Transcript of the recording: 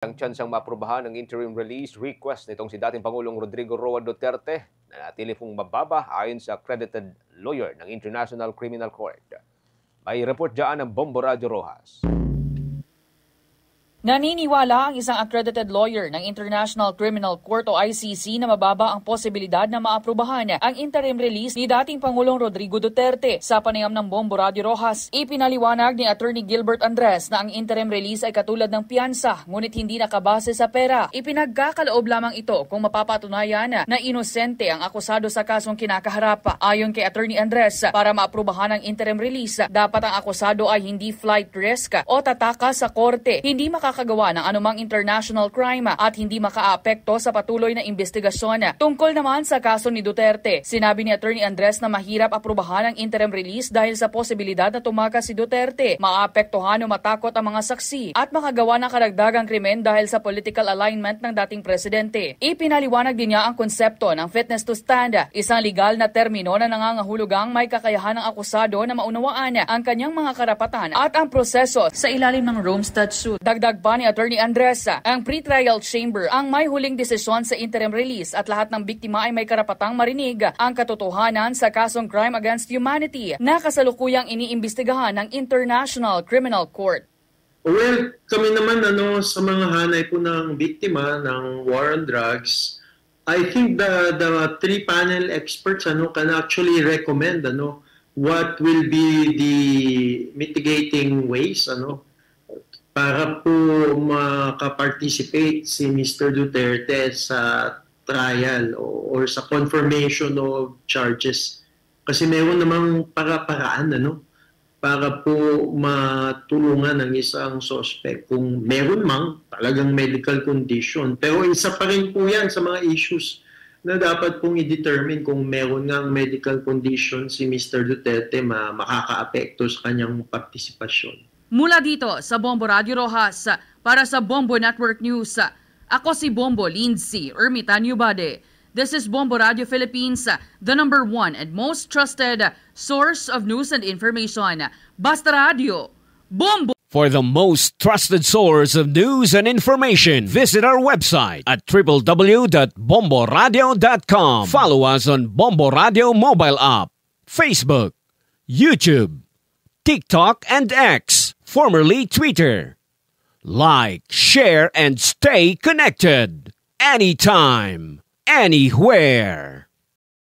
Ang tsansang maaprubahan ng interim release request nitong si dating Pangulong Rodrigo Roa Duterte na natili pong mababa ayon sa accredited lawyer ng International Criminal Court. May report dyan ng Bombo Radio Rojas. Naniniwala ang isang accredited lawyer ng International Criminal Court o ICC na mababa ang posibilidad na maaprubahan ang interim release ni dating Pangulong Rodrigo Duterte. Sa panayam ng Bombo Radio Rojas, ipinaliwanag ni Attorney Gilbert Andres na ang interim release ay katulad ng piyansa ngunit hindi nakabase sa pera. Ipinagkakaloob lamang ito kung mapapatunayan na inosente ang akusado sa kasong kinakaharap. Ayon kay Attorney Andres, para maaprubahan ang interim release, dapat ang akusado ay hindi flight risk o tataka sa korte, hindi makakagawa ng anumang international crime at hindi makaapekto sa patuloy na investigasyon. Tungkol naman sa kaso ni Duterte, sinabi ni Attorney Andres na mahirap aprubahan ang interim release dahil sa posibilidad na tumakas si Duterte, maapektuhan o matakot ang mga saksi at makagawa ng karagdagang krimen dahil sa political alignment ng dating presidente. Ipinaliwanag din niya ang konsepto ng fitness to stand, isang legal na termino na nangangahulugang may kakayahan ng akusado na maunawaan ang kanyang mga karapatan at ang proseso sa ilalim ng Rome Statute. Dagdag pa ni Attorney Andres, ang pre-trial chamber ang may huling desisyon sa interim release at lahat ng biktima ay may karapatang marinig ang katotohanan sa kasong crime against humanity na kasalukuyang iniimbestigahan ng International Criminal Court. Well, kami naman sa mga hanay po ng biktima ng war on drugs, I think the three panel experts can actually recommend what will be the mitigating ways para po makaparticipate si Mr. Duterte sa trial or sa confirmation of charges. Kasi meron namang paraan para po matulungan ng isang suspect kung meron mang talagang medical condition. Pero isa pa rin po yan sa mga issues na dapat pong i-determine kung meron ngang medical condition si Mr. Duterte makakaapekto sa kanyang partisipasyon. Mula dito sa Bombo Radio Rojas, para sa Bombo Network News, ako si Bombo Lindsay Ermitanio Bade. This is Bombo Radio Philippines, the number one and most trusted source of news and information. Basta Radio, Bombo! For the most trusted source of news and information, visit our website at www.bomboradio.com. Follow us on Bombo Radio mobile app, Facebook, YouTube, TikTok, and X, formerly Twitter. Like, share, and stay connected. Anytime, anywhere.